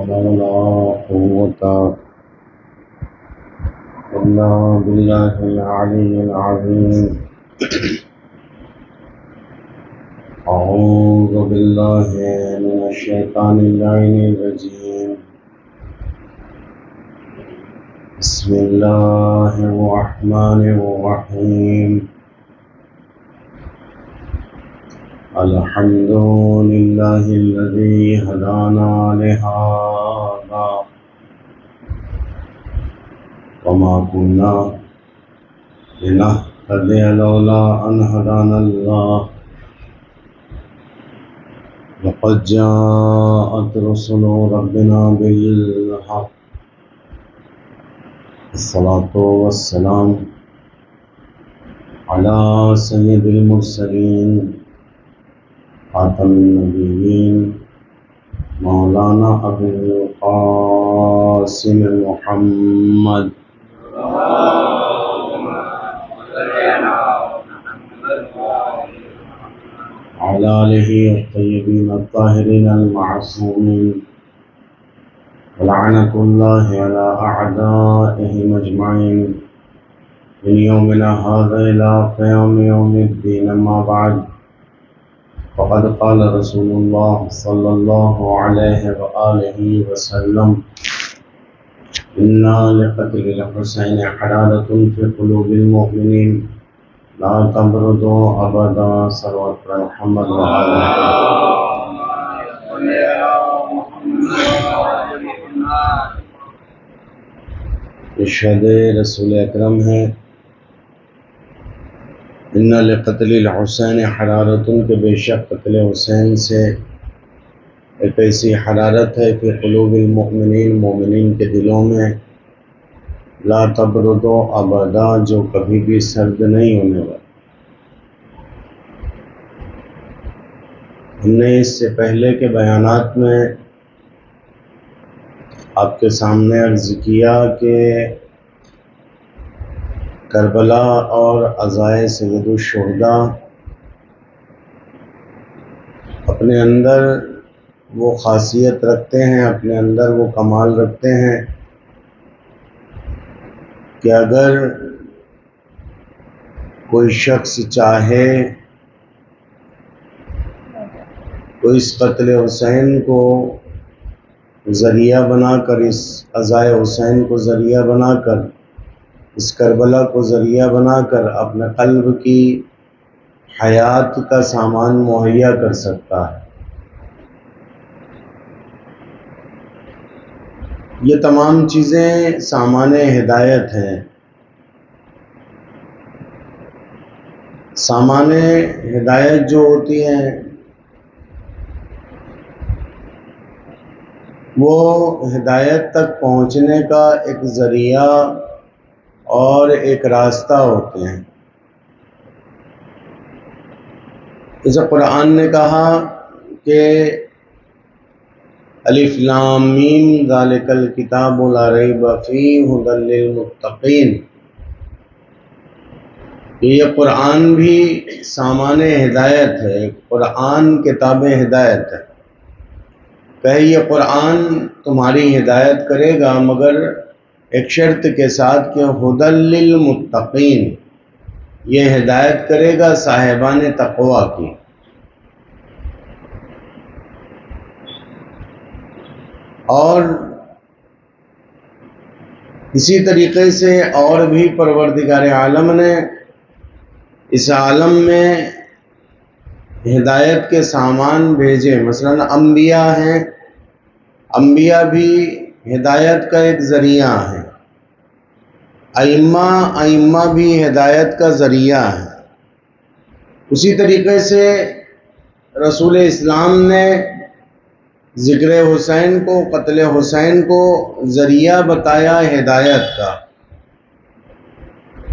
حول ولا قوة إلا بالله العلي العظيم. أعوذ بالله من الشيطان اللعين الرجيم. بسم الله الرحمن الرحيم. الحمد لله الذي هدانا لهذا وما كنا لنهتدي لولا أن هدانا الله لقد جاءت رسل ربنا بالحق. الصلاة والسلام على سيد المرسلين خاتم النبيين مولانا ابو القاسم محمد وعلى آله الطيبين الطاهرين المعصومين ولعنة الله على أعدائهم أجمعين من يومنا هذا إلى قيام يوم الدين. أما بعد، فقد قال رسول الله صلى الله عليه وآله وسلم: إن لقتل الحسين حرارة في قلوب المؤمنين لا تبردوا أبدا. صلوات محمد وعلى ارشاد رسول اکرم ہے ان لقتل الحسین حرارت، کہ بے شک قتل حسین سے ایک ایسی حرارت ہے کہ قلوب المؤمنین، مومنین کے دلوں میں، لا تبرد ابدا، جو کبھی بھی سرد نہیں ہونے والا. ہم نے اس سے پہلے کے بیانات میں آپ کے سامنے عرض کیا کہ کربلا اور عزائے سید الشہداء اپنے اندر وہ خاصیت رکھتے ہیں، اپنے اندر وہ کمال رکھتے ہیں کہ اگر کوئی شخص چاہے تو اس قتل حسین کو ذریعہ بنا کر، اس عزائے حسین کو ذریعہ بنا کر، اس کربلا کو ذریعہ بنا کر اپنے قلب کی حیات کا سامان مہیا کر سکتا ہے. یہ تمام چیزیں سامان ہدایت ہیں. سامان ہدایت جو ہوتی ہیں وہ ہدایت تک پہنچنے کا ایک ذریعہ اور ایک راستہ ہوتے ہیں. جیسے قرآن نے کہا کہ الف لام میم ذالک الکتاب لا ریب فیہ ھدی للمتقین. یہ قرآن بھی سامان ہدایت ہے، قرآن کتاب ہدایت ہے. کہ یہ قرآن تمہاری ہدایت کرے گا مگر ایک شرط کے ساتھ کہ ھدی للمتقین، یہ ہدایت کرے گا صاحبان تقوی کی. اور اسی طریقے سے اور بھی پروردگار عالم نے اس عالم میں ہدایت کے سامان بھیجے. مثلا انبیاء ہیں، انبیاء بھی ہدایت کا ایک ذریعہ ہے. ائمہ بھی ہدایت کا ذریعہ ہے. اسی طریقے سے رسول اسلام نے ذکر حسین کو، قتل حسین کو ذریعہ بتایا ہدایت کا،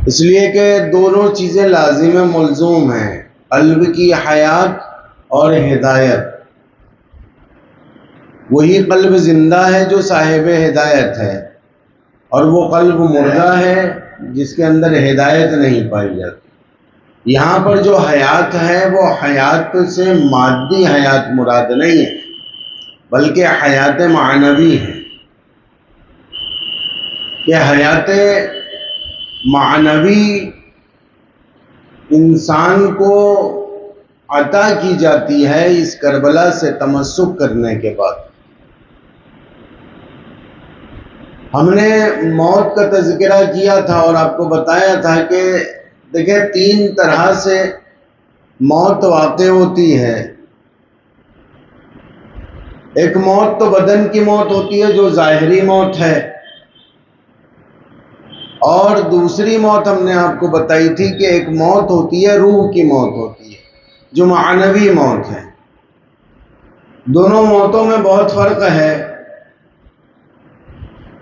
اس لیے کہ دونوں چیزیں لازم ملزوم ہیں، قلب کی حیات اور ہدایت. وہی قلب زندہ ہے جو صاحب ہدایت ہے، اور وہ قلب مردہ ہے جس کے اندر ہدایت نہیں پائی جاتی. یہاں پر جو حیات ہے وہ حیات سے مادی حیات مراد نہیں ہے، بلکہ حیات معنوی ہے کہ حیات معنوی انسان کو عطا کی جاتی ہے اس کربلا سے تمسک کرنے کے بعد۔ ہم نے موت کا تذکرہ کیا تھا اور آپ کو بتایا تھا کہ دیکھیں 3 طرح سے موت واقع ہوتی ہے۔ ایک موت تو بدن کی موت ہوتی ہے جو ظاہری موت ہے، اور دوسری موت ہم نے آپ کو بتائی تھی کہ ایک موت ہوتی ہے، روح کی موت ہوتی ہے جو معنوی موت ہے۔ دونوں موتوں میں بہت فرق ہے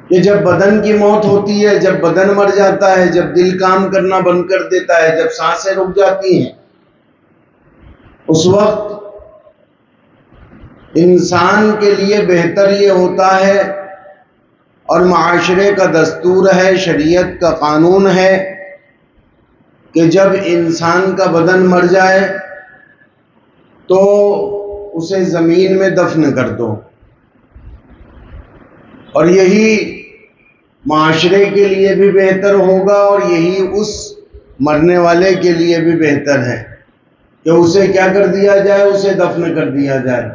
کہ جب بدن کی موت ہوتی ہے، جب بدن مر جاتا ہے، جب دل کام کرنا بند کر دیتا ہے، جب سانسیں رک جاتی ہیں، اس وقت انسان کے لیے بہتر یہ ہوتا ہے اور معاشرے کا دستور ہے، شریعت کا قانون ہے کہ جب انسان کا بدن مر جائے تو اسے زمین میں دفن کر دو، اور یہی معاشرے کے لیے بھی بہتر ہوگا اور یہی اس مرنے والے کے لیے بھی بہتر ہے کہ اسے کیا کر دیا جائے، اسے دفن کر دیا جائے۔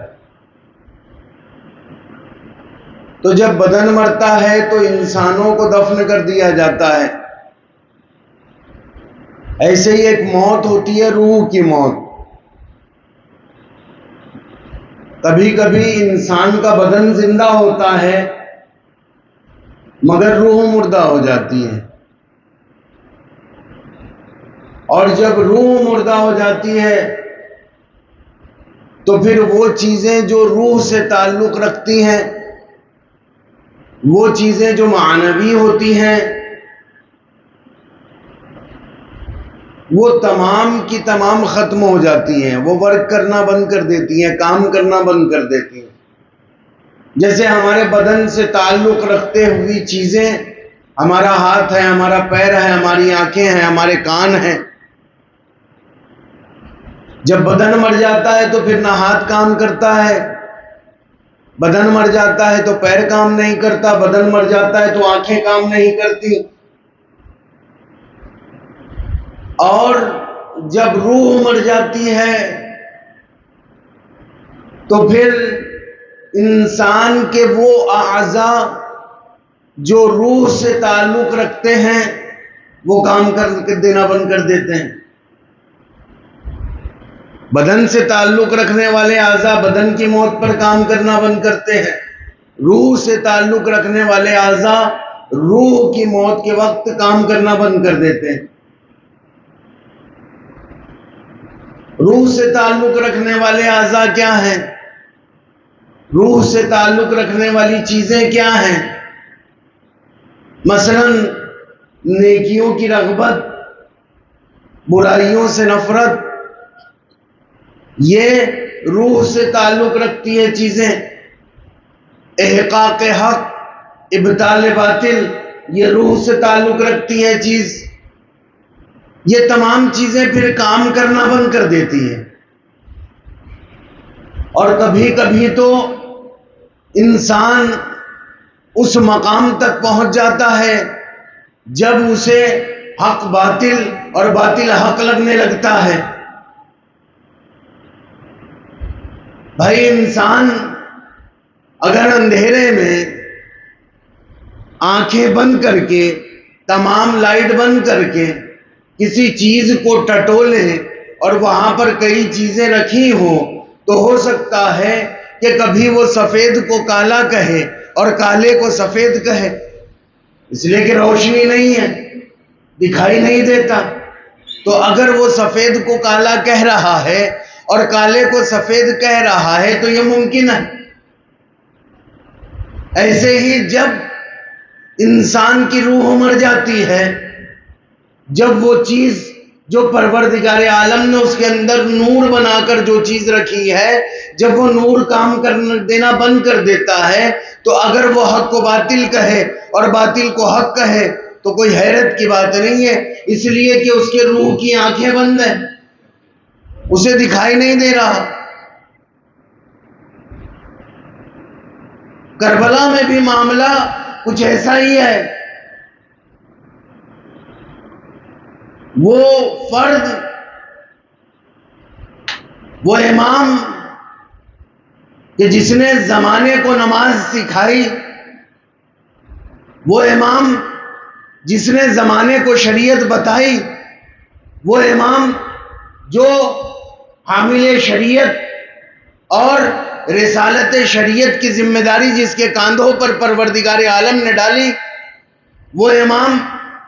تو جب بدن مرتا ہے تو انسانوں کو دفن کر دیا جاتا ہے، ایسے ہی ایک موت ہوتی ہے روح کی موت۔ کبھی کبھی انسان کا بدن زندہ ہوتا ہے مگر روح مردہ ہو جاتی ہے، اور جب روح مردہ ہو جاتی ہے تو پھر وہ چیزیں جو روح سے تعلق رکھتی ہیں، وہ چیزیں جو معنوی ہوتی ہیں، وہ تمام کی تمام ختم ہو جاتی ہیں، وہ ورک کرنا بند کر دیتی ہیں، کام کرنا بند کر دیتی ہیں۔ جیسے ہمارے بدن سے تعلق رکھتے ہوئی چیزیں، ہمارا ہاتھ ہے، ہمارا پیر ہے، ہماری آنکھیں ہیں، ہمارے کان ہیں، جب بدن مر جاتا ہے تو پھر نہ ہاتھ کام کرتا ہے، بدن مر جاتا ہے تو پیر کام نہیں کرتا، بدن مر جاتا ہے تو آنکھیں کام نہیں کرتی، اور جب روح مر جاتی ہے تو پھر انسان کے وہ اعضاء جو روح سے تعلق رکھتے ہیں وہ کام کر دینا بند کر دیتے ہیں۔ بدن سے تعلق رکھنے والے اعضاء بدن کی موت پر کام کرنا بند کرتے ہیں، روح سے تعلق رکھنے والے اعضاء روح کی موت کے وقت کام کرنا بند کر دیتے ہیں۔ روح سے تعلق رکھنے والے اعضاء کیا ہیں؟ روح سے تعلق رکھنے والی چیزیں کیا ہیں؟ مثلا نیکیوں کی رغبت، برائیوں سے نفرت، یہ روح سے تعلق رکھتی ہے چیزیں۔ احقاق حق، ابطال باطل، یہ روح سے تعلق رکھتی ہے چیز۔ یہ تمام چیزیں پھر کام کرنا بند کر دیتی ہیں، اور کبھی کبھی تو انسان اس مقام تک پہنچ جاتا ہے جب اسے حق باطل اور باطل حق لگنے لگتا ہے۔ بھائی انسان اگر اندھیرے میں آنکھیں بند کر کے، تمام لائٹ بند کر کے کسی چیز کو ٹٹولے اور وہاں پر کئی چیزیں رکھی ہوں تو ہو سکتا ہے کہ کبھی وہ سفید کو کالا کہے اور کالے کو سفید کہے، اس لیے کہ روشنی نہیں ہے، دکھائی نہیں دیتا۔ تو اگر وہ سفید کو کالا کہہ رہا ہے اور کالے کو سفید کہہ رہا ہے تو یہ ممکن ہے۔ ایسے ہی جب انسان کی روح مر جاتی ہے، جب وہ چیز جو پروردگار عالم نے اس کے اندر نور بنا کر جو چیز رکھی ہے، جب وہ نور کام دینا بند کر دیتا ہے تو اگر وہ حق کو باطل کہے اور باطل کو حق کہے تو کوئی حیرت کی بات نہیں ہے، اس لیے کہ اس کے روح کی آنکھیں بند ہیں، اسے دکھائی نہیں دے رہا۔ کربلا میں بھی معاملہ کچھ ایسا ہی ہے. وہ فرد، وہ امام کہ جس نے زمانے کو نماز سکھائی، وہ امام جس نے زمانے کو شریعت بتائی، وہ امام جو حامل شریعت اور رسالت شریعت کی ذمہ داری جس کے کاندھوں پر پروردگار عالم نے ڈالی، وہ امام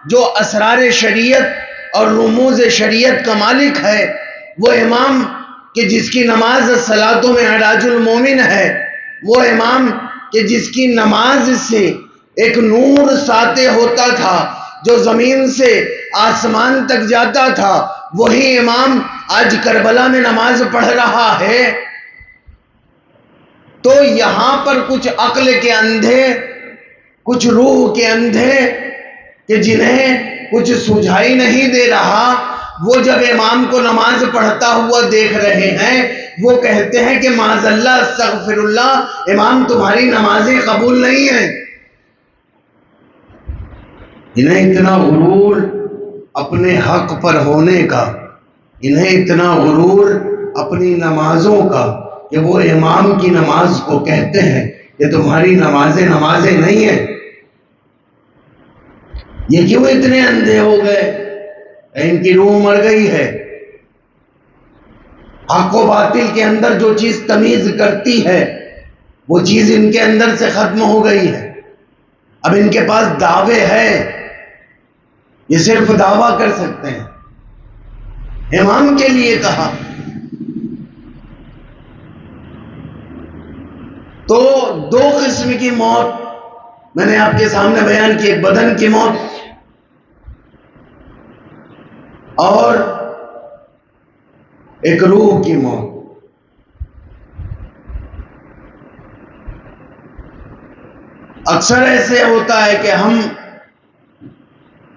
جو اسرار شریعت اور رموز شریعت کا مالک ہے، وہ امام کہ جس کی نماز صلاتوں میں علاج المومن ہے، وہ امام کہ جس کی نماز سے ایک نور ساطع ہوتا تھا جو زمین سے آسمان تک جاتا تھا، وہی امام آج کربلا میں نماز پڑھ رہا ہے. تو یہاں پر کچھ عقل کے اندھے، کچھ روح کے اندھے کہ جنہیں کچھ سجھائی نہیں دے رہا، وہ جب امام کو نماز پڑھتا ہوا دیکھ رہے ہیں، وہ کہتے ہیں کہ معاذ اللہ، استغفر اللہ، امام تمہاری نمازیں قبول نہیں ہیں. انہیں اتنا غرور اپنے حق پر ہونے کا، انہیں اتنا غرور اپنی نمازوں کا کہ وہ امام کی نماز کو کہتے ہیں کہ تمہاری نمازیں نہیں ہیں. یہ کیوں اتنے اندھے ہو گئے؟ ان کی روح مر گئی ہے. حق و باطل کے اندر جو چیز تمیز کرتی ہے، وہ چیز ان کے اندر سے ختم ہو گئی ہے. اب ان کے پاس دعوے ہیں، یہ صرف دعویٰ کر سکتے ہیں. امام کے لیے کہا تو دو قسم کی موت میں نے آپ کے سامنے بیان کی، ایک بدن کی موت اور ایک روح کی موت. اکثر ایسے ہوتا ہے کہ ہم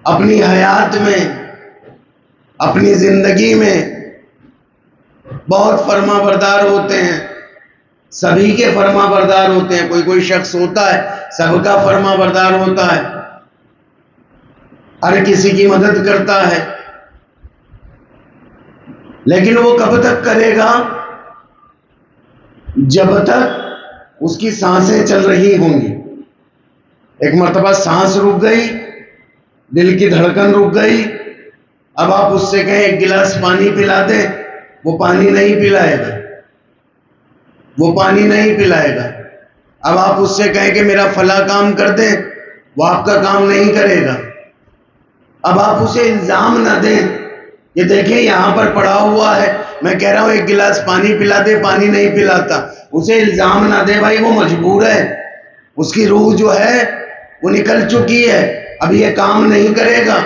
اپنی حیات میں، اپنی زندگی میں بہت فرما بردار ہوتے ہیں، سبھی کے فرما بردار ہوتے ہیں. کوئی شخص ہوتا ہے سب کا فرما بردار ہوتا ہے، ہر کسی کی مدد کرتا ہے، لیکن وہ کب تک کرے گا؟ جب تک اس کی سانسیں چل رہی ہوں گی. ایک مرتبہ سانس رک گئی، دل کی دھڑکن رک گئی، اب آپ اس سے کہیں ایک گلاس پانی پلا دیں، وہ پانی نہیں پلائے گا، وہ پانی نہیں پلائے گا. اب آپ اس سے کہیں کہ میرا فلاں کام کر دیں، وہ آپ کا کام نہیں کرے گا. اب آپ اسے الزام نہ دیں کہ دیکھیں یہاں پر پڑا ہوا ہے، میں کہہ رہا ہوں ایک گلاس پانی پلا دے، پانی نہیں پلاتا. اسے الزام نہ دے، بھائی وہ مجبور ہے، اس کی روح جو ہے وہ نکل چکی ہے، اب یہ کام نہیں کرے گا.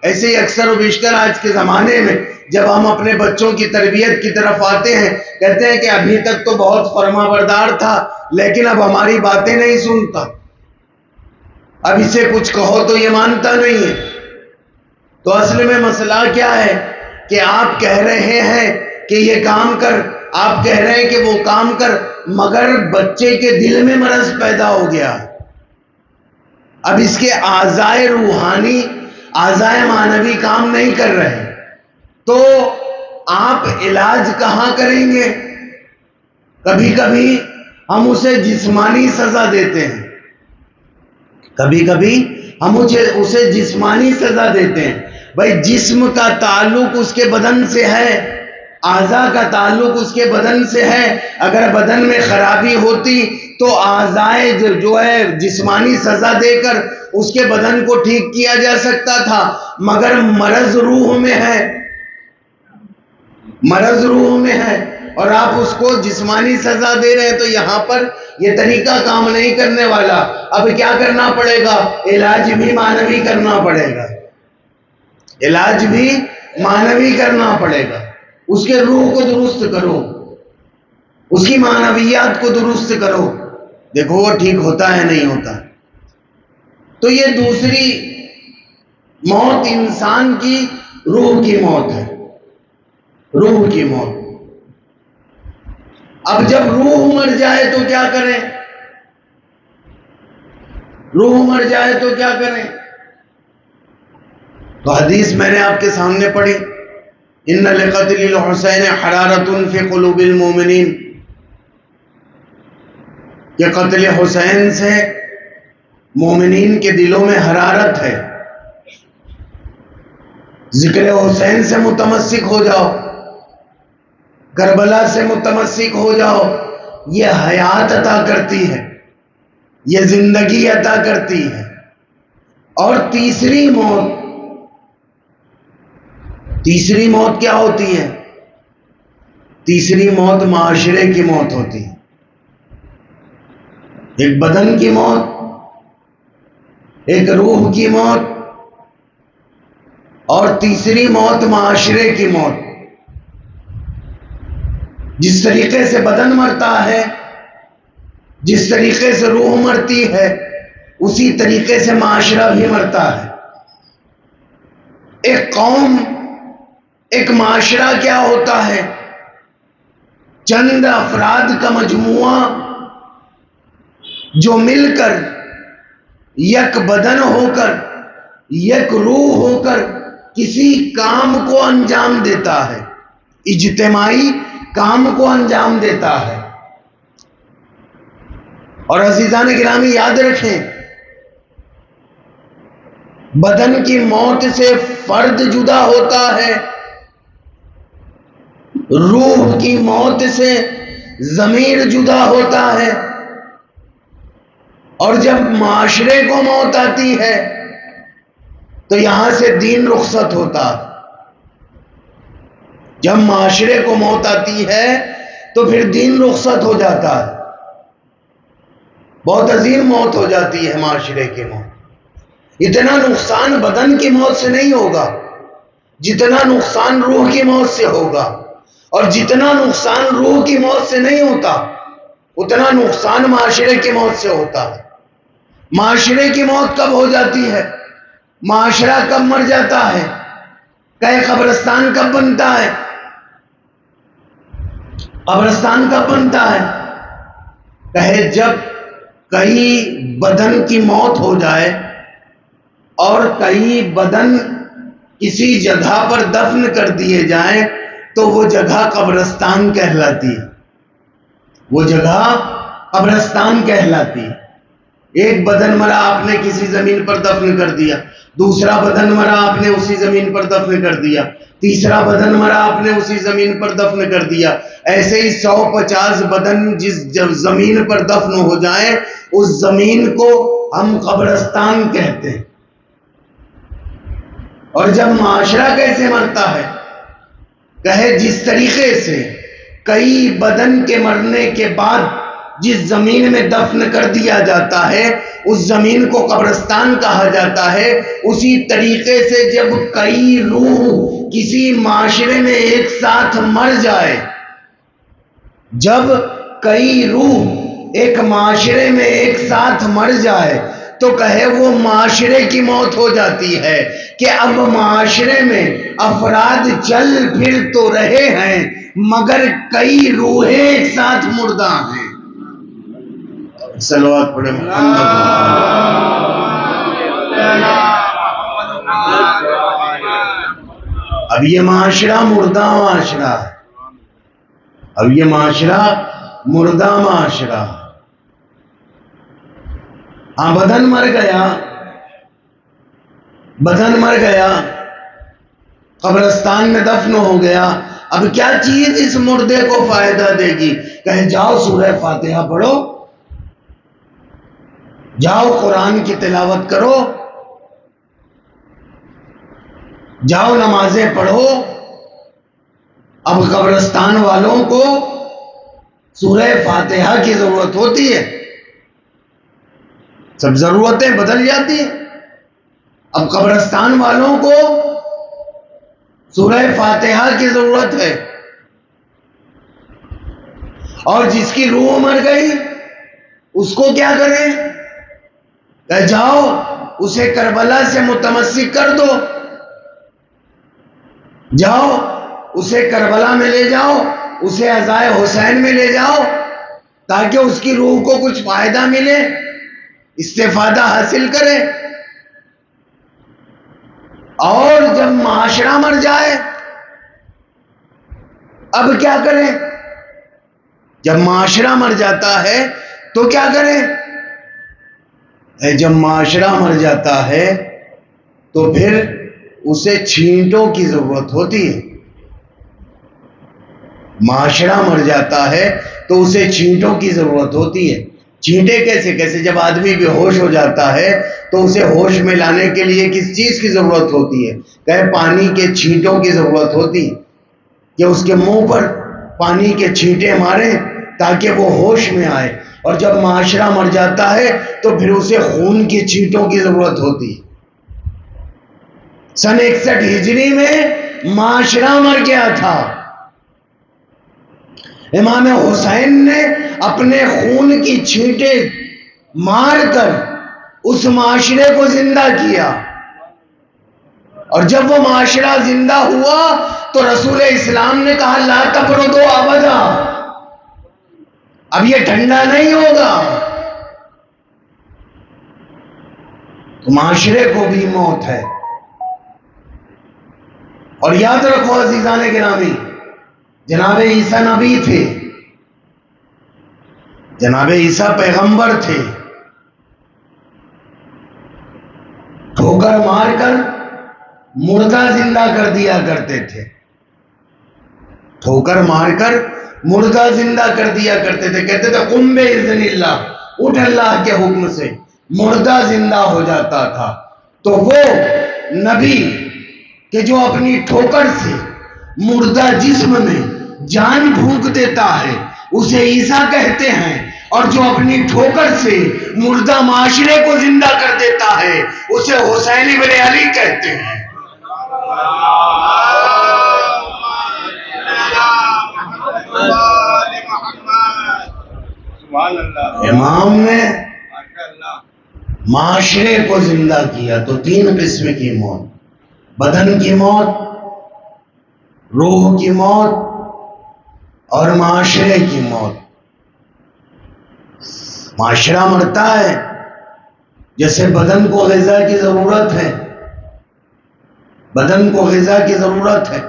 ایسے ہی اکثر و بیشتر آج کے زمانے میں جب ہم اپنے بچوں کی تربیت کی طرف آتے ہیں، کہتے ہیں کہ ابھی تک تو بہت فرما بردار تھا، لیکن اب ہماری باتیں نہیں سنتا، اب اسے کچھ کہو تو یہ مانتا نہیں ہے. تو اصل میں مسئلہ کیا ہے کہ آپ کہہ رہے ہیں کہ یہ کام کر، آپ کہہ رہے ہیں کہ وہ کام کر، مگر بچے کے دل میں مرض پیدا ہو گیا. اب اس کے اعضائے روحانی، اعضائے معنوی کام نہیں کر رہے، تو آپ علاج کہاں کریں گے؟ کبھی کبھی ہم اسے جسمانی سزا دیتے ہیں، کبھی کبھی ہم اسے جسمانی سزا دیتے ہیں. بھائی جسم کا تعلق اس کے بدن سے ہے، اعضاء کا تعلق اس کے بدن سے ہے. اگر بدن میں خرابی ہوتی تو اعضائے جو ہے جسمانی سزا دے کر اس کے بدن کو ٹھیک کیا جا سکتا تھا، مگر مرض روح میں ہے، مرض روح میں ہے، اور آپ اس کو جسمانی سزا دے رہے ہیں. تو یہاں پر یہ طریقہ کام نہیں کرنے والا. اب کیا کرنا پڑے گا؟ علاج بھی معنوی کرنا پڑے گا، علاج بھی معنوی کرنا پڑے گا. اس کے روح کو درست کرو، اس کی معنویات کو درست کرو، دیکھو وہ ٹھیک ہوتا ہے نہیں ہوتا. تو یہ دوسری موت انسان کی روح کی موت ہے، روح کی موت. اب جب روح مر جائے تو کیا کریں؟ روح مر جائے تو کیا کریں؟ تو حدیث میں نے آپ کے سامنے پڑھی، ان لقتل الحسین حرارۃ فی قلوب المومنین، کہ قتل حسین سے مومنین کے دلوں میں حرارت ہے۔ ذکر حسین سے متمسک ہو جاؤ، کربلا سے متمسک ہو جاؤ، یہ حیات عطا کرتی ہے، یہ زندگی عطا کرتی ہے۔ اور تیسری موت کیا ہوتی ہے؟ تیسری موت معاشرے کی موت ہوتی ہے۔ ایک بدن کی موت، ایک روح کی موت، اور تیسری موت معاشرے کی موت۔ جس طریقے سے بدن مرتا ہے، جس طریقے سے روح مرتی ہے، اسی طریقے سے معاشرہ بھی مرتا ہے۔ ایک قوم، ایک معاشرہ کیا ہوتا ہے؟ چند افراد کا مجموعہ جو مل کر یک بدن ہو کر، یک روح ہو کر کسی کام کو انجام دیتا ہے، اجتماعی کام کو انجام دیتا ہے۔ اور عزیزان گرامی یاد رکھیں، بدن کی موت سے فرد جدا ہوتا ہے، روح کی موت سے ضمیر جدا ہوتا ہے، اور جب معاشرے کو موت آتی ہے تو یہاں سے دین رخصت ہوتا ہے۔ جب معاشرے کو موت آتی ہے تو پھر دین رخصت ہو جاتا ہے۔ بہت عظیم موت ہو جاتی ہے معاشرے کی موت۔ اتنا نقصان بدن کی موت سے نہیں ہوگا جتنا نقصان روح کی موت سے ہوگا، اور جتنا نقصان روح کی موت سے نہیں ہوتا اتنا نقصان معاشرے کی موت سے ہوتا ہے۔ معاشرے کی موت کب ہو جاتی ہے؟ معاشرہ کب مر جاتا ہے؟ کہ قبرستان کب بنتا ہے؟ قبرستان کب بنتا ہے؟ کہے جب کئی بدن کی موت ہو جائے اور کئی بدن کسی جگہ پر دفن کر دیے جائیں تو وہ جگہ قبرستان کہلاتی ہے، وہ جگہ قبرستان کہلاتی ہے۔ ایک بدن مرا، آپ نے کسی زمین پر دفن کر دیا، دوسرا بدن مرا، آپ نے اسی زمین پر دفن کر دیا، تیسرا بدن مرا، آپ نے اسی زمین پر دفن کر دیا۔ ایسے ہی 150 بدن جس زمین پر دفن ہو جائیں اس زمین کو ہم قبرستان کہتے ہیں۔ اور جب معاشرہ کیسے مرتا ہے؟ کہے جس طریقے سے کئی بدن کے مرنے کے بعد جس زمین میں دفن کر دیا جاتا ہے اس زمین کو قبرستان کہا جاتا ہے، اسی طریقے سے جب کئی روح کسی معاشرے میں ایک ساتھ مر جائے، جب کئی روح ایک معاشرے میں ایک ساتھ مر جائے تو کہے وہ معاشرے کی موت ہو جاتی ہے، کہ اب معاشرے میں افراد چل پھر تو رہے ہیں مگر کئی روحیں ایک ساتھ مردہ ہیں۔ صلوات پڑھیں محمد۔ اب یہ معاشرہ مردہ معاشرہ ہے، اب یہ معاشرہ مردہ معاشرہ۔ ہاں بدن مر گیا، بدن مر گیا، قبرستان میں دفن ہو گیا، اب کیا چیز اس مردے کو فائدہ دے گی؟ کہے جاؤ سورہ فاتحہ پڑھو، جاؤ قرآن کی تلاوت کرو، جاؤ نمازیں پڑھو۔ اب قبرستان والوں کو سورہ فاتحہ کی ضرورت ہوتی ہے، سب ضرورتیں بدل جاتی ہیں۔ اب قبرستان والوں کو سورہ فاتحہ کی ضرورت ہے، اور جس کی روح مر گئی اس کو کیا کریں؟ کہ جاؤ اسے کربلا سے متمسک کر دو، جاؤ اسے کربلا میں لے جاؤ، اسے عزائے حسین میں لے جاؤ تاکہ اس کی روح کو کچھ فائدہ ملے۔ استفادہ حاصل کریں. اور جب معاشرہ مر جائے اب کیا کریں؟ جب معاشرہ مر جاتا ہے تو کیا کریں؟ جب معاشرہ مر جاتا ہے تو پھر اسے چھینٹوں کی ضرورت ہوتی ہے. معاشرہ مر جاتا ہے تو اسے چھینٹوں کی ضرورت ہوتی ہے. چھینٹے کیسے؟ جب آدمی بے ہوش ہو جاتا ہے تو اسے ہوش میں لانے کے لیے کس چیز کی ضرورت ہوتی ہے؟ کہ پانی کے چھینٹوں کی ضرورت ہوتی ہے کہ اس کے منہ پر پانی کے چھینٹے ماریں تاکہ وہ ہوش میں آئے. اور جب معاشرہ مر جاتا ہے تو پھر اسے خون کی چھینٹوں کی ضرورت ہوتی ہے. سن 61 ہجری میں معاشرہ مر گیا تھا. امام حسین نے اپنے خون کی چھینٹے مار کر اس معاشرے کو زندہ کیا. اور جب وہ معاشرہ زندہ ہوا تو رسول اسلام نے کہا لا تبردو ابدا، اب یہ ٹھنڈا نہیں ہوگا. تو معاشرے کو بھی موت ہے. اور یاد رکھو عزیزان گرامی، جناب عیسیٰ نبی تھے، جناب عیسیٰ پیغمبر تھے. ٹھوکر مار کر مردہ زندہ کر دیا کرتے تھے. ٹھوکر مار کر مردہ زندہ کر دیا کرتے تھے. کہتے تھے قم باذن اللہ، اٹھ اللہ کے حکم سے. مردہ زندہ ہو جاتا تھا. تو وہ نبی کہ جو اپنی ٹھوکر سے مردہ جسم میں جان پھونک دیتا ہے اسے عیسیٰ کہتے ہیں. اور جو اپنی ٹھوکر سے مردہ معاشرے کو زندہ کر دیتا ہے اسے حسین ابن علی کہتے ہیں. امام نے معاشرے کو زندہ کیا. تو 3 قسم کی موت: بدن کی موت، روح کی موت اور معاشرے کی موت. معاشرہ مرتا ہے جیسے بدن کو غذا کی ضرورت ہے. بدن کو غذا کی ضرورت ہے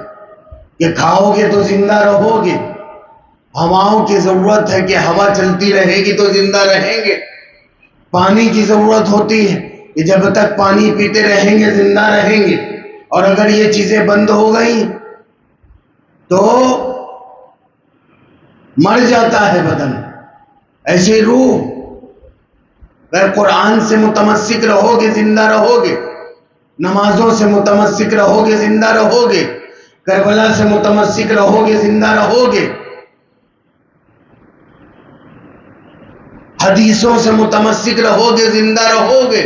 کہ کھاؤ گے تو زندہ رہو گے. ہواؤں کی ضرورت ہے کہ ہوا چلتی رہے گی تو زندہ رہیں گے. پانی کی ضرورت ہوتی ہے کہ جب تک پانی پیتے رہیں گے زندہ رہیں گے. اور اگر یہ چیزیں بند ہو گئی تو مر جاتا ہے بدن. ایسے روح، اگر قرآن سے متمسک رہو گے زندہ رہو گے، نمازوں سے متمسک رہو گے زندہ رہو گے، کربلا سے متمسک رہو گے زندہ رہو گے، حدیثوں سے متمسک رہو گے زندہ رہو گے.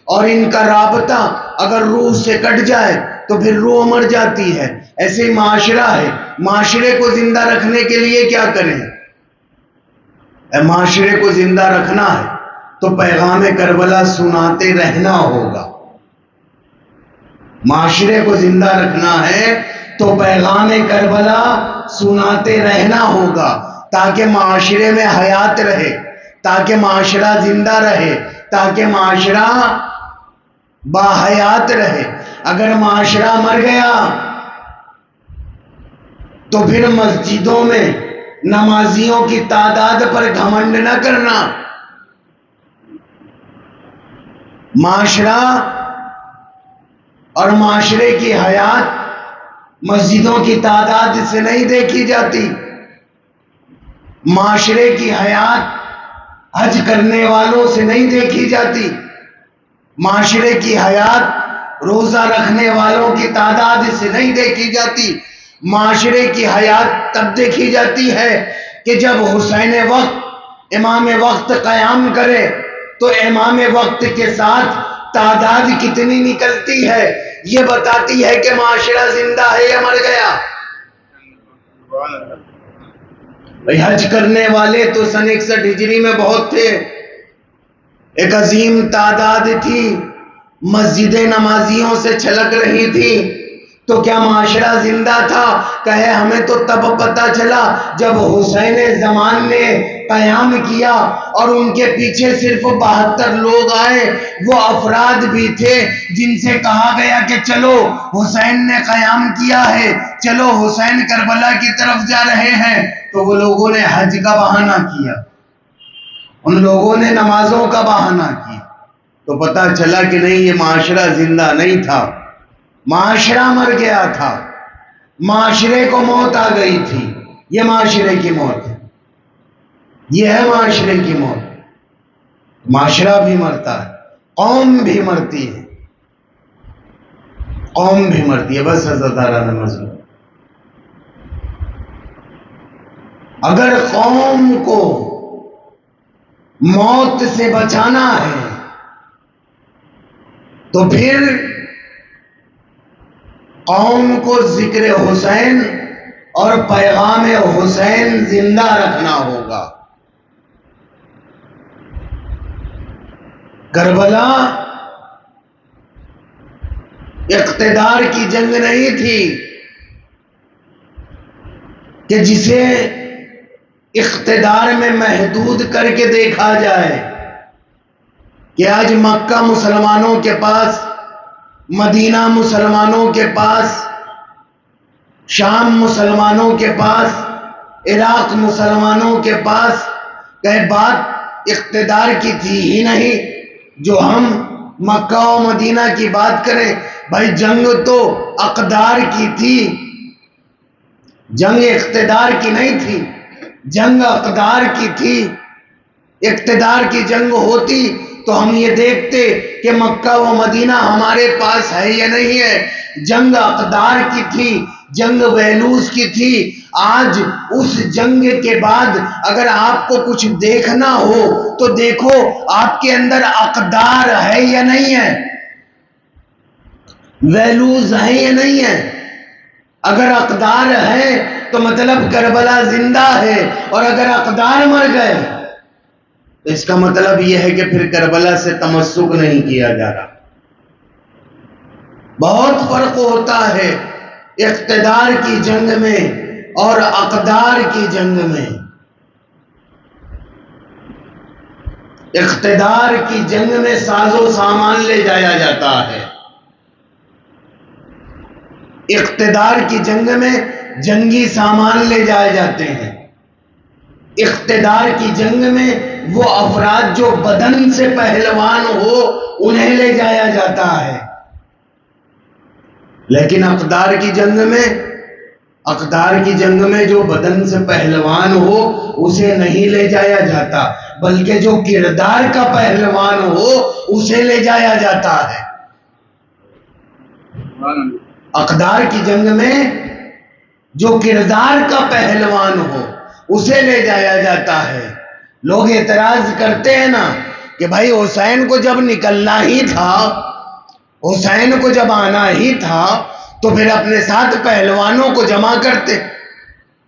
اور ان کا رابطہ اگر روح سے کٹ جائے تو پھر روح مر جاتی ہے. ایسے ہی معاشرہ ہے. معاشرے کو زندہ رکھنے کے لیے کیا کریں؟ معاشرے کو زندہ رکھنا ہے تو پیغام کربلا سناتے رہنا ہوگا. معاشرے کو زندہ رکھنا ہے تو پیغام کربلا سناتے رہنا ہوگا تاکہ معاشرے میں حیات رہے، تاکہ معاشرہ زندہ رہے، تاکہ معاشرہ باحیات رہے. اگر معاشرہ مر گیا تو پھر مسجدوں میں نمازیوں کی تعداد پر گھمنڈ نہ کرنا. معاشرہ اور معاشرے کی حیات مسجدوں کی تعداد سے نہیں دیکھی جاتی. معاشرے کی حیات حج کرنے والوں سے نہیں دیکھی جاتی. معاشرے کی حیات روزہ رکھنے والوں کی تعداد سے نہیں دیکھی جاتی. معاشرے کی حیات تب دیکھی جاتی ہے کہ جب حسین وقت امام وقت قیام کرے تو امام وقت کے ساتھ تعداد کتنی نکلتی ہے یہ بتاتی ہے کہ معاشرہ زندہ ہے یا مر گیا. بھئی حج کرنے والے تو سن 61 ہجری میں بہت تھے. ایک عظیم تعداد تھی، مسجدیں نمازیوں سے چھلک رہی تھی. تو کیا معاشرہ زندہ تھا؟ کہے ہمیں تو تب پتہ چلا جب حسین زمان نے قیام کیا اور ان کے پیچھے صرف 72 لوگ آئے، وہ افراد بھی تھے جن سے کہا گیا کہ چلو حسین نے قیام کیا ہے، چلو حسین کربلا کی طرف جا رہے ہیں، تو وہ لوگوں نے حج کا بہانہ کیا، ان لوگوں نے نمازوں کا بہانہ کیا، تو پتہ چلا کہ نہیں، یہ معاشرہ زندہ نہیں تھا، معاشرہ مر گیا تھا، معاشرے کو موت آ گئی تھی۔ یہ معاشرے کی موت ہے، یہ ہے معاشرے کی موت۔ معاشرہ بھی مرتا ہے، قوم بھی مرتی ہے، قوم بھی مرتی ہے۔ بس حضرت تعالیٰ نے مضمون، اگر قوم کو موت سے بچانا ہے تو پھر قوم کو ذکر حسین اور پیغام حسین زندہ رکھنا ہوگا۔ کربلا اقتدار کی جنگ نہیں تھی کہ جسے اقتدار میں محدود کر کے دیکھا جائے کہ آج مکہ مسلمانوں کے پاس، مدینہ مسلمانوں کے پاس، شام مسلمانوں کے پاس، عراق مسلمانوں کے پاس، کہ بات اقتدار کی تھی ہی نہیں جو ہم مکہ و مدینہ کی بات کریں۔ بھائی جنگ تو اقدار کی تھی، جنگ اقتدار کی نہیں تھی، جنگ اقدار کی تھی۔ اقتدار کی جنگ ہوتی تو ہم یہ دیکھتے کہ مکہ و مدینہ ہمارے پاس ہے یا نہیں ہے۔ جنگ اقدار کی تھی، جنگ ویلوز کی تھی۔ آج اس جنگ کے بعد اگر آپ کو کچھ دیکھنا ہو تو دیکھو آپ کے اندر اقدار ہے یا نہیں ہے، ویلوز ہے یا نہیں ہے۔ اگر اقدار ہے تو مطلب کربلا زندہ ہے، اور اگر اقدار مر گئے تو اس کا مطلب یہ ہے کہ پھر کربلا سے تمسک نہیں کیا جا رہا۔ بہت فرق ہوتا ہے اقتدار کی جنگ میں اور اقدار کی جنگ میں۔ اقتدار کی جنگ میں ساز و سامان لے جایا جاتا ہے، اقتدار کی جنگ میں جنگی سامان لے جائے جاتے ہیں، اقتدار کی جنگ میں وہ افراد جو بدن سے پہلوان ہو انہیں لے جایا جاتا ہے۔ لیکن اقدار کی جنگ میں جو بدن سے پہلوان ہو اسے نہیں لے جایا جاتا، بلکہ جو کردار کا پہلوان ہو اسے لے جایا جاتا ہے۔ اقدار کی جنگ میں جو کردار کا پہلوان ہو اسے لے جایا جاتا ہے۔ لوگ اعتراض کرتے ہیں نا کہ بھائی حسین کو جب نکلنا ہی تھا، حسین کو جب آنا ہی تھا تو پھر اپنے ساتھ پہلوانوں کو جمع کرتے،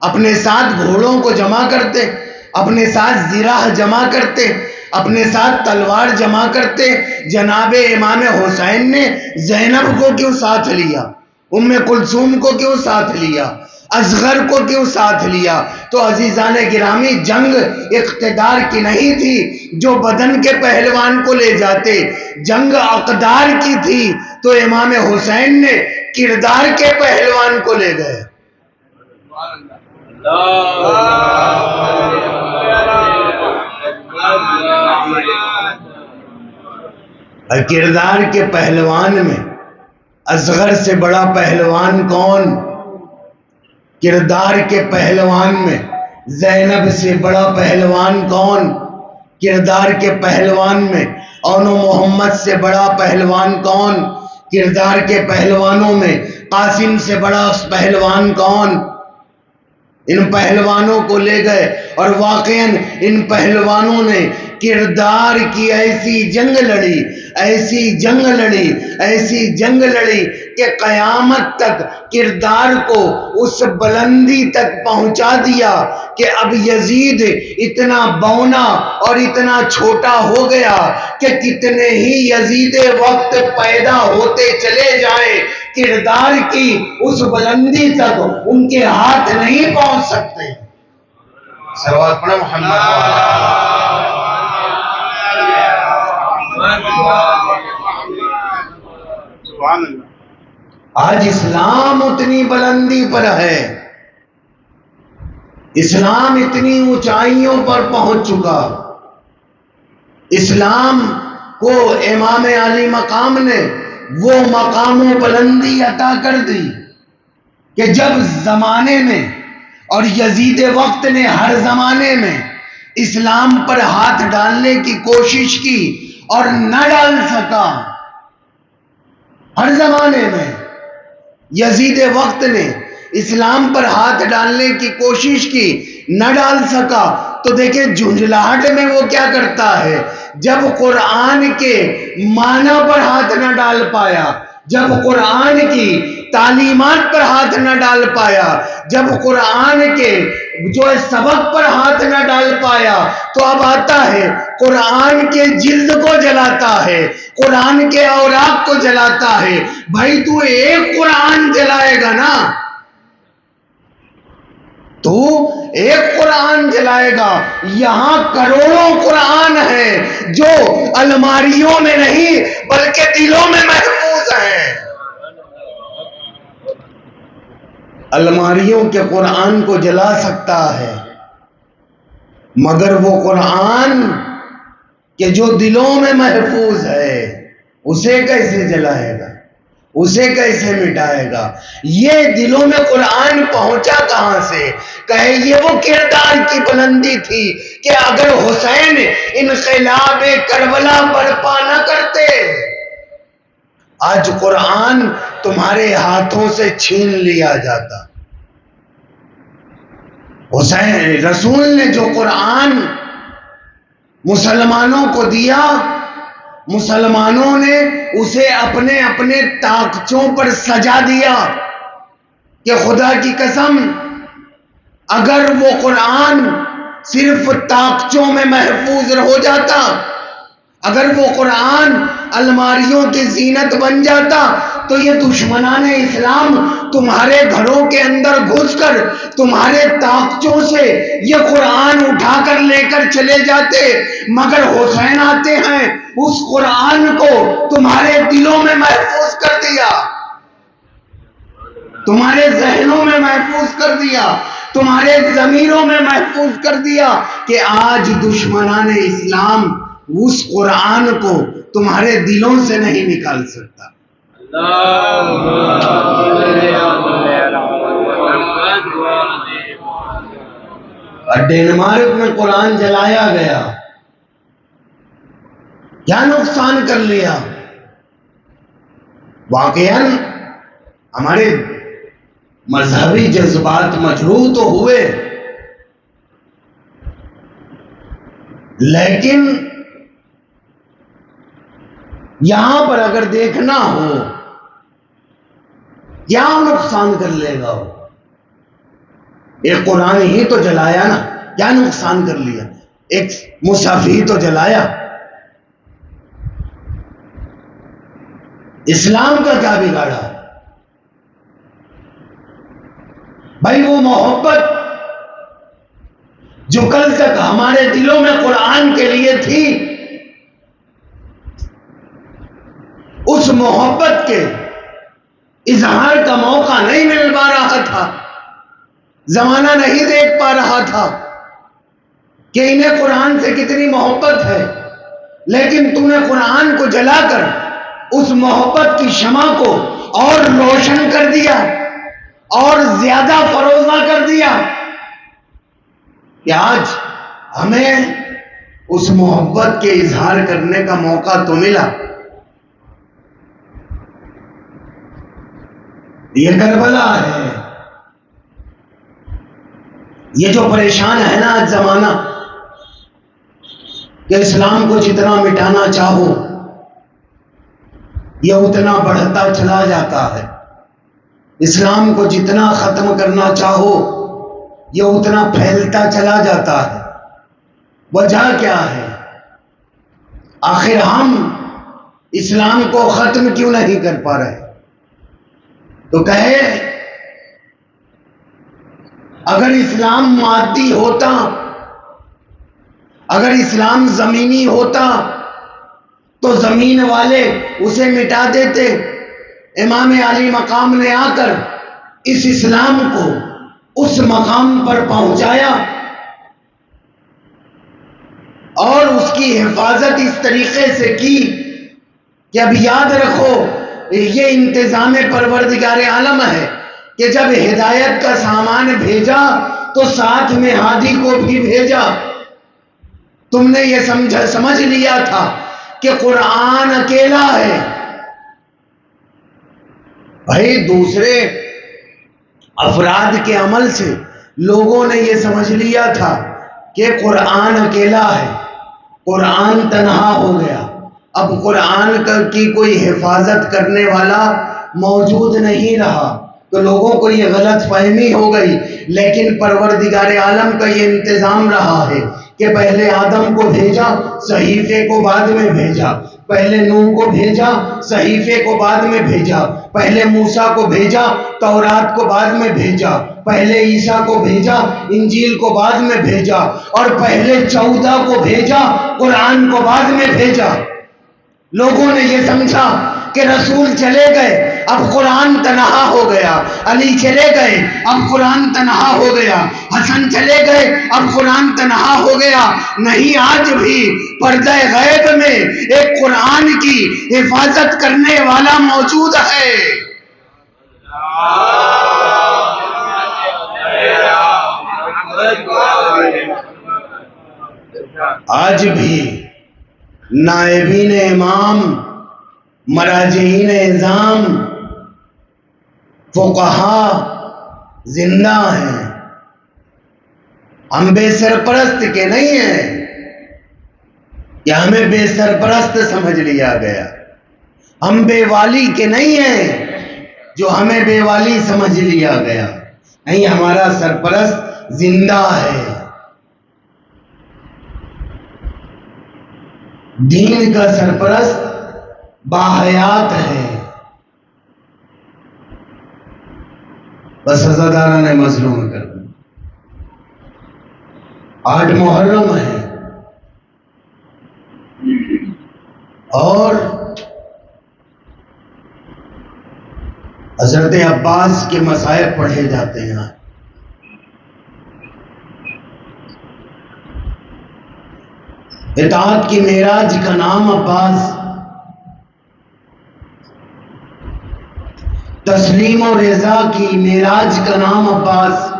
اپنے ساتھ گھوڑوں کو جمع کرتے، اپنے ساتھ زرہ جمع کرتے، اپنے ساتھ تلوار جمع کرتے۔ جناب امام حسین نے زینب کو کیوں ساتھ لیا؟ ام کلثوم کو کیوں ساتھ لیا؟ اصغر کو کیوں ساتھ لیا؟ تو عزیزان گرامی، جنگ اقتدار کی نہیں تھی جو بدن کے پہلوان کو لے جاتے، جنگ اقدار کی تھی تو امام حسین نے کردار کے پہلوان کو لے گئے۔ کردار کے پہلوان میں اصغر سے بڑا پہلوان کون؟ کردار کے پہلوان میں زینب سے بڑا پہلوان کون؟ کردار کے پہلوان میں اون و محمد سے بڑا پہلوان کون؟ کردار کے پہلوانوں میں قاسم سے بڑا پہلوان کون؟ ان پہلوانوں کو لے گئے اور واقعاً ان پہلوانوں نے کردار کی ایسی جنگ لڑی، ایسی جنگ لڑی، ایسی جنگ لڑی کہ قیامت تک کردار کو اس بلندی تک پہنچا دیا کہ اب یزید اتنا بونا اور اتنا چھوٹا ہو گیا کہ کتنے ہی یزید وقت پیدا ہوتے چلے جائیں کردار کی اس بلندی تک ان کے ہاتھ نہیں پہنچ سکتے. صلوات پڑھیں محمد والا. آج اسلام اتنی بلندی پر ہے، اسلام اتنی اونچائیوں پر پہنچ چکا. اسلام کو امام علی مقام نے وہ مقام و بلندی عطا کر دی کہ جب زمانے میں، اور یزید وقت نے ہر زمانے میں اسلام پر ہاتھ ڈالنے کی کوشش کی اور نہ ڈال سکا. ہر زمانے میں یزید وقت نے اسلام پر ہاتھ ڈالنے کی کوشش کی، نہ ڈال سکا. تو دیکھیں جھنجھلاہٹ میں وہ کیا کرتا ہے، جب قرآن کے معنی پر ہاتھ نہ ڈال پایا، جب قرآن کی تعلیمات پر ہاتھ نہ ڈال پایا، جب قرآن کے جو سبق پر ہاتھ نہ ڈال پایا، تو اب آتا ہے قرآن کے جلد کو جلاتا ہے، قرآن کے اوراق کو جلاتا ہے. بھائی تو ایک قرآن جلائے گا نا، تو ایک قرآن جلائے گا. یہاں کروڑوں قرآن ہیں جو الماریوں میں نہیں بلکہ دلوں میں محفوظ ہیں. الماریوں کے قرآن کو جلا سکتا ہے، مگر وہ قرآن کہ جو دلوں میں محفوظ ہے اسے کیسے جلائے گا، اسے کیسے مٹائے گا؟ یہ دلوں میں قرآن پہنچا کہاں سے؟ کہے یہ وہ کردار کی بلندی تھی کہ اگر حسین انقلاب کربلا برپا نہ کرتے، آج قرآن تمہارے ہاتھوں سے چھین لیا جاتا. حسین رسول نے جو قرآن مسلمانوں کو دیا، مسلمانوں نے اسے اپنے اپنے طاقچوں پر سجا دیا کہ خدا کی قسم اگر وہ قرآن صرف طاقچوں میں محفوظ ہو جاتا، اگر وہ قرآن الماریوں کی زینت بن جاتا، تو یہ دشمنان اسلام تمہارے گھروں کے اندر گھس کر تمہارے طاقچوں سے یہ قرآن اٹھا کر لے کر چلے جاتے. مگر حسین آتے ہیں، اس قرآن کو تمہارے دلوں میں محفوظ کر دیا، تمہارے ذہنوں میں محفوظ کر دیا، تمہارے ضمیروں میں محفوظ کر دیا کہ آج دشمنان اسلام اس قرآن کو تمہارے دلوں سے نہیں نکال سکتا. اور ڈنمارک میں قرآن جلایا گیا، کیا نقصان کر لیا؟ واقعاً ہمارے مذہبی جذبات مجروح تو ہوئے، لیکن یہاں پر اگر دیکھنا ہو کیا نقصان کر لے گا، ایک قرآن ہی تو جلایا نا، کیا نقصان کر لیا؟ ایک مصحف ہی تو جلایا. اسلام کا کیا بگاڑا؟ بھائی وہ محبت جو کل تک ہمارے دلوں میں قرآن کے لیے تھی، اس محبت کے اظہار کا موقع نہیں مل پا رہا تھا، زمانہ نہیں دیکھ پا رہا تھا کہ انہیں قرآن سے کتنی محبت ہے. لیکن تم نے قرآن کو جلا کر اس محبت کی شمع کو اور روشن کر دیا اور زیادہ فروزہ کر دیا کہ آج ہمیں اس محبت کے اظہار کرنے کا موقع تو ملا. یہ کربلا ہے، یہ جو پریشان ہے نا آج زمانہ کہ اسلام کو جتنا مٹانا چاہو یہ اتنا بڑھتا چلا جاتا ہے، اسلام کو جتنا ختم کرنا چاہو یہ اتنا پھیلتا چلا جاتا ہے. وجہ کیا ہے؟ آخر ہم اسلام کو ختم کیوں نہیں کر پا رہے؟ تو کہے اگر اسلام مادی ہوتا، اگر اسلام زمینی ہوتا تو زمین والے اسے مٹا دیتے. امام علی مقام نے آ کر اس اسلام کو اس مقام پر پہنچایا اور اس کی حفاظت اس طریقے سے کی کہ اب یاد رکھو یہ انتظام پروردگار عالم ہے کہ جب ہدایت کا سامان بھیجا تو ساتھ میں ہادی کو بھی بھیجا. تم نے یہ سمجھ لیا تھا کہ قرآن اکیلا ہے. بھائی دوسرے افراد کے عمل سے لوگوں نے یہ سمجھ لیا تھا کہ قرآن اکیلا ہے، قرآن تنہا ہو گیا، اب قرآن کی کوئی حفاظت کرنے والا موجود نہیں رہا، تو لوگوں کو یہ غلط فہمی ہو گئی. لیکن پروردگار عالم کا یہ انتظام رہا ہے کہ پہلے آدم کو بھیجا، صحیفے کو بعد میں بھیجا، پہلے نوح کو بھیجا، صحیفے کو بعد میں بھیجا، پہلے موسیٰ کو بھیجا، تورات کو بعد میں بھیجا، پہلے عیسیٰ کو بھیجا، انجیل کو بعد میں بھیجا، اور پہلے 14 کو بھیجا، قرآن کو بعد میں بھیجا. لوگوں نے یہ سمجھا کہ رسول چلے گئے اب قرآن تنہا ہو گیا، علی چلے گئے اب قرآن تنہا ہو گیا، حسن چلے گئے اب قرآن تنہا ہو گیا. نہیں، آج بھی پردہ غیب میں ایک قرآن کی حفاظت کرنے والا موجود ہے. آج بھی نائبین امام، مراجعین اعظام، فقہا زندہ ہیں. ہم بے سرپرست کے نہیں ہیں یا ہمیں بے سرپرست سمجھ لیا گیا. ہم بے والی کے نہیں ہیں جو ہمیں بے والی سمجھ لیا گیا. نہیں، ہمارا سرپرست زندہ ہے. دین کا سرپرست باحیات ہے. بس عزاداران نے مظلوم کر دیا. 8 محرم ہے اور حضرت عباس کے مصائب پڑھے جاتے ہیں. اطاعت کی معراج کا نام عباس، تسلیم و رضا کی معراج کا نام عباس.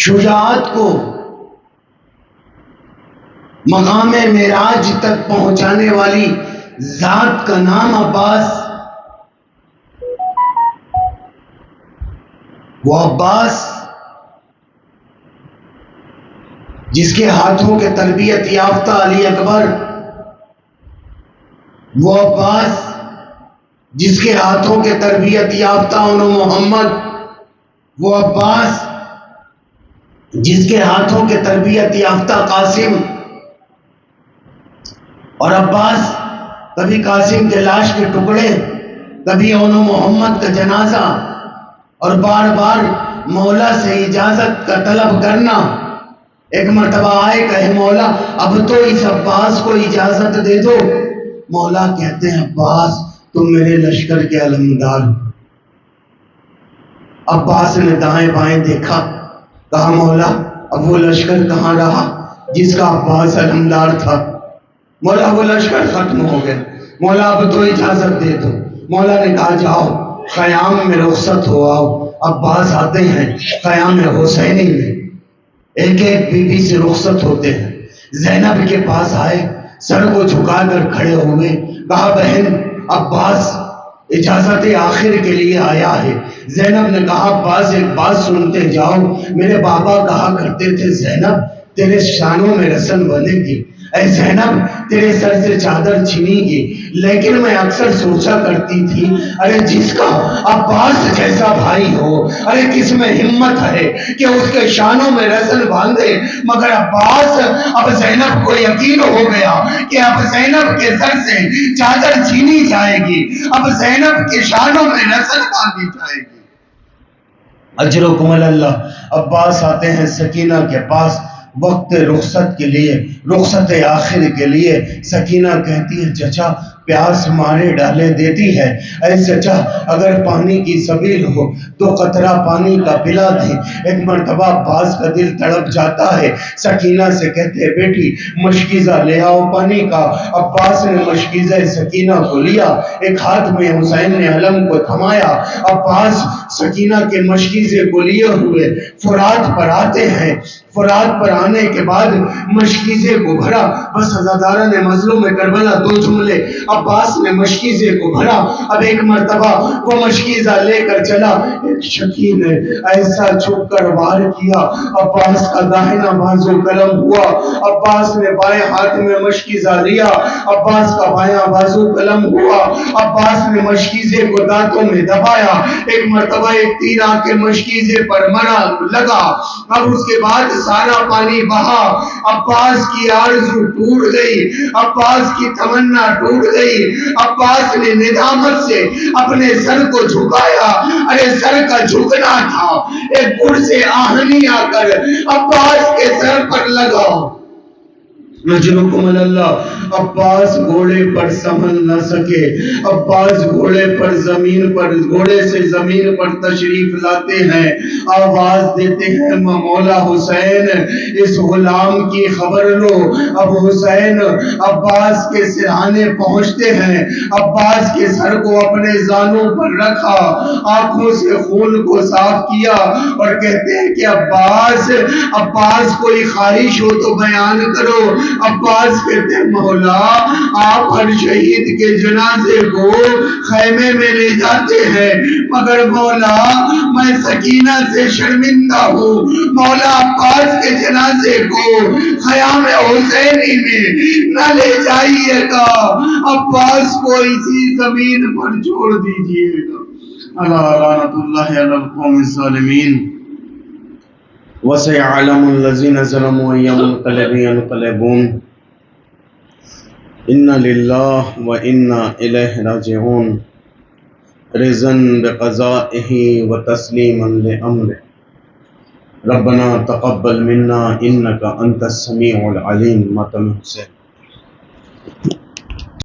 شجاعت کو مقام معراج تک پہنچانے والی ذات کا نام عباس. وہ عباس جس کے ہاتھوں کے تربیت یافتہ علی اکبر، وہ عباس جس کے ہاتھوں کے تربیت یافتہ انو محمد، وہ عباس جس کے ہاتھوں کے تربیت یافتہ قاسم. اور عباس کبھی قاسم کے لاش کے ٹکڑے، کبھی انو محمد کا جنازہ، اور بار بار مولا سے اجازت کا طلب کرنا. ایک مرتبہ آئے، کہے مولا اب تو اس عباس کو اجازت دے دو. مولا کہتے ہیں عباس تم میرے لشکر کے علمدار. عباس نے دائیں بائیں دیکھا، کہا مولا اب وہ لشکر کہاں رہا جس کا عباس علمدار تھا؟ مولا وہ لشکر ختم ہو گیا. مولا اب تو اجازت دے دو. مولا نے کہا جاؤ خیام میں رخصت ہو آؤ. عباس آتے ہیں خیام حسینی میں، ایک ایک بی بی سے رخصت ہوتے ہیں. زینب کے پاس آئے، سر کو جھکا کر کھڑے ہوئے، کہا بہن عباس اجازت آخر کے لیے آیا ہے. زینب نے کہا عباس ایک بات سنتے جاؤ، میرے بابا کہا کرتے تھے زینب تیرے شانوں میں رسن بنے گی، اے زینب تیرے سر سے چادر چھنی گی، لیکن میں اکثر سوچا کرتی تھی ارے جس کا عباس جیسا بھائی ہو، ارے کس میں ہمت ہے کہ اس کے شانوں میں رسل باندھے، مگر عباس اب زینب کو یقین ہو گیا کہ اب زینب کے سر سے چادر چھینی جائے گی، اب زینب کے شانوں میں رسل باندھی جائے گی۔ اجرکم اللہ، عباس آتے ہیں سکینہ کے پاس وقت رخصت کے لیے، رخصت آخر کے لیے۔ سکینہ کہتی ہے چچا پیاس مارے ڈالے دیتی ہے، اے چچا اگر پانی کی سبیل ہو تو قطرہ پانی کا پلا دیں۔ ایک مرتبہ عباس کا دل تڑپ جاتا ہے، سکینہ سے کہتے ہیں بیٹی مشکیزہ لے آؤ پانی کا۔ عباس نے مشکیزہ سکینہ کو لیا، ایک ہاتھ میں حسین نے علم کو تھمایا۔ عباس سکینہ کے مشکیزے کو لیے ہوئے فرات پر آتے ہیں، فرات پر آنے کے بعد مشکیزے کو بھرا۔ بس عزادارہ نے مظلوم کربلا دو جملے، عباس نے مشکیزے کو بھرا۔ اب ایک مرتبہ وہ مشکیزہ لے کر چلا، ایک شکی نے ایسا چھپ کر وار کیا، عباس کا داہنا بازو قلم ہوا۔ عباس نے بائیں ہاتھ میں مشکیزہ لیا، عباس کا بایاں بازو قلم ہوا۔ عباس نے مشکیزے کو دانتوں میں دبایا، ایک مرتبہ ایک تیر آ کے مشکیزے پر مرا لگا۔ اب اس کے بعد سارا پانی بہا، عباس کی آرزو ٹوٹ گئی، عباس کی تمنا ٹوٹ گئی۔ عباس نے ندامت سے اپنے سر کو جھکایا، ارے سر کا جھکنا تھا، ایک گڑ سے آہنی آ کر عباس کے سر پر لگا۔ نجرکم اللہ، عباس گھوڑے پر سنبھل نہ سکے، عباس گھوڑے سے زمین پر تشریف لاتے ہیں، آواز دیتے ہیں مولا حسین اس غلام کی خبر لو۔ اب حسین عباس کے سرہانے پہنچتے ہیں، عباس کے سر کو اپنے زانوں پر رکھا، آنکھوں سے خون کو صاف کیا اور کہتے ہیں کہ عباس کوئی خواہش ہو تو بیان کرو۔ عباس کہتے ہیں مولا آپ ہر شہید کے جنازے کو خیمے میں لے جاتے ہیں، مگر مولا میں سکینہ سے شرمندہ ہوں، مولا عباس کے جنازے کو خیام حسینی میں نہ لے جائیے گا، عباس کو اسی زمین پر چھوڑ دیجئے گا۔ اللہ لعنت اللہ علی القوم الظالمین۔ وَسَيَعْلَمُ الَّذِينَ ظَلَمُوا أَيَّ مُنقَلَبٍ يَنقَلِبُونَ إِنَّ لِلَّهِ وَإِنَّا إِلَيْهِ رَاجِعُونَ رِضًا بِقَضَائِهِ وَتَسْلِيمًا لِأَمْرِهِ رَبَّنَا تَقَبَّلْ مِنَّا إِنَّكَ أَنْتَ السَّمِيعُ الْعَلِيمُ۔ ماتم حسین۔